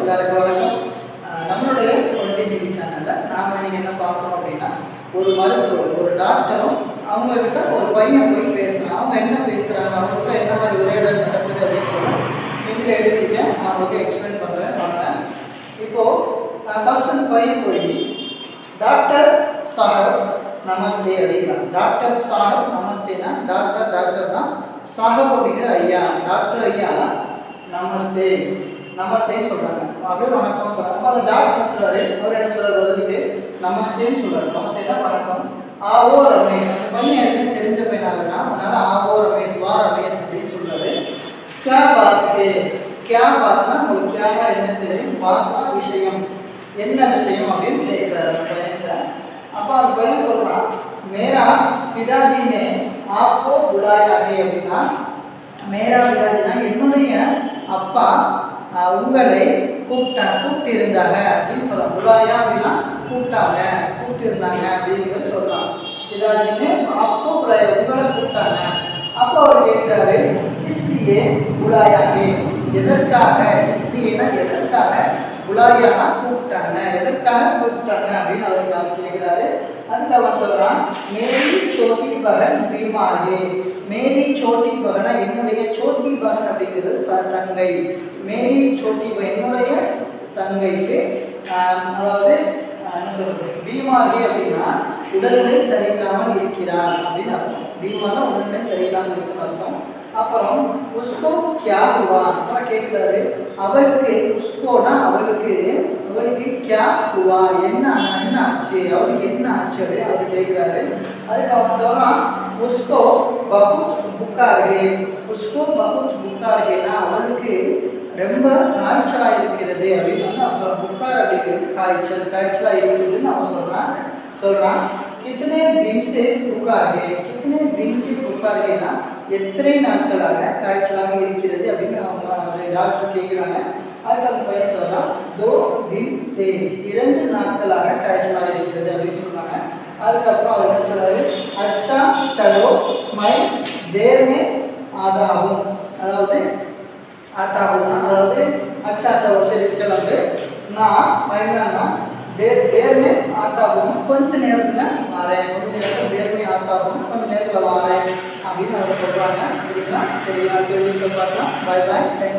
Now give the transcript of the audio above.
எல்லாருக்கும் வணக்கம். நம்மளுடைய கொண்டி டிவி சேனலில் நாம் இன்னைக்கு என்ன பார்க்குறோம் அப்படின்னா, ஒரு மருத்துவர், ஒரு டாக்டரும் அவங்கக்கிட்ட ஒரு பையன் போய் பேசுகிறான். அவங்க என்ன பேசுகிறாங்க, அவங்களுக்குள்ள என்ன மாதிரி உரையாடல் நடக்குது அப்படின்றத இதில் எழுதியிருக்கேன். நான் உங்களுக்கு எக்ஸ்பிளைன் பண்ணுறேன் வாங்க. இப்போது ஃபர்ஸ்ட் அந்த பையன் போய் டாக்டர் சாஹப் நமஸ்தே அப்படின்னா, டாக்டர் சாஹப் நமஸ்தேனா டாக்டர் தான், சாஹப் அப்படிங்கிற ஐயா, டாக்டர் ஐயா நமஸ்தே நமஸ்தேன்னு சொல்கிறாங்க. அப்படியே வணக்கம் சொல்கிறாங்க. அப்போ அந்த டாக்டர் சொல்கிறாரு, அவர் என்ன சொல்கிறார் பதிலுக்கு நமஸ்தேன்னு சொல்கிறார். நமஸ்தேனா வணக்கம். ஆவோ ரமேஷ், அந்த பையன் ஏற்கனவே தெரிஞ்ச பையனாகனா, அதனால ஆவோ ரமேஷ், வா ரமேஷ் அப்படின்னு சொல்கிறாரு. கியா பாத்து, கியா பாத்துனா உங்களுக்கு கியானா என்ன தெரியும், பாத்னா விஷயம், என்ன விஷயம் அப்படின்னு கேட்குறாரு அந்த பையன்கிட்ட. அப்போ அந்த பையன் சொல்கிறான், மேரா பிதாஜி நே ஆப்போ புலாயா ஹே அப்படின்னா, மேரா பிதாஜினா என்னுடைய அப்பா உங்களை கூப்பிட்டு இருந்தாங்க அப்படின்னு சொல்கிறான். புலாயா அப்படின்னா கூப்பிட்டு இருந்தாங்க அப்படின்னு சொல்கிறான். பிதாஜின்னு அப்போ புலாயா உங்களை கூப்பிட்டாங்க. அப்போ அவர் கேட்குறாரு, இஸ்லியே புலாயாகே, எதற்காக, இஸ்லியேனா எதற்காக, புலாயானா கூப்பிட்டாங்க, எதற்காக கூப்பிட்டாங்க அப்படின்னு அவர் கேட்குறாரு. அதுக்கு அவன் சொல்கிறான், மேரி சோட்டி பகன் பீமாகே, மேரி சோட்டி பகனா என்னுடைய சோட்டி பகன் அப்படிங்கிறது தங்கை, மேரி சோட்டி பகன் என்னுடைய தங்கைக்கு, அதாவது என்ன சொல்றது, பீமாகே அப்படின்னா உடல்நிலை சரியில்லாமல் இருக்கிறார் அப்படின்னு அர்த்தம். பீமானா உடல்நிலை சரியில்லாமல் இருக்குன்னு அர்த்தம். அப்புறம் உஸ்கோ கியா ஹுவா, அப்புறம் கேட்குறாரு, அவளுக்கு, உஸ்கோனா அவளுக்கு கியா ஹுவா என்ன ஆச்சு, அவளுக்கு என்ன ஆச்சு அப்படின்னு அவர் கேட்குறாரு. அதுக்கு அவன் சொல்கிறான், உஸ்கோ பகுத் புக்கார்கே, உஸ்கோ பகுத் புக்கார்கேனா அவளுக்கு ரொம்ப காய்ச்சலாக இருக்கிறது அப்படின்னு வந்து அவன் சொல்கிறான். புக்கார் அப்படிங்கிறது காய்ச்சலாக இருக்குதுன்னு அவன் சொல்கிறான். கித்தனை தின்சே புக்கார்கே, கித்தனை தின்சே புக்கார்கேனா எத்தனை நாட்களாக காய்ச்சலாக இருக்கிறது அப்படின்னு அவங்க டாக்டர் கேட்குறாங்க. அதுக்கு அந்த பையன் சொல்கிறான், 2 दिन से 2 நாட்களாக காய்ச்சலாக இருக்கிறது அப்படின்னு சொல்கிறாங்க. அதுக்கப்புறம் அவர் என்ன சொல்கிறாரு, அச்சா சலோ மை தேர் மே ஆதாகும், அதாவது ஆத்தாகும்னா அதாவது அச்சா சலோ சரி கிளம்பு, நான் மைனா தேர்மே ஆத்தாகும், கொஞ்ச நேரத்தில் வாரேன், கொஞ்ச நேரத்தில் தேர்மே ஆத்தாகும், கொஞ்ச நேரத்தில் வாரேன் அப்படின்னு அவர் சொல்கிறாங்க. சரிங்களா, சரி, அடுத்த வீடியோவில் பார்க்கலாம். பாய் பாய், தேங்க்யூ.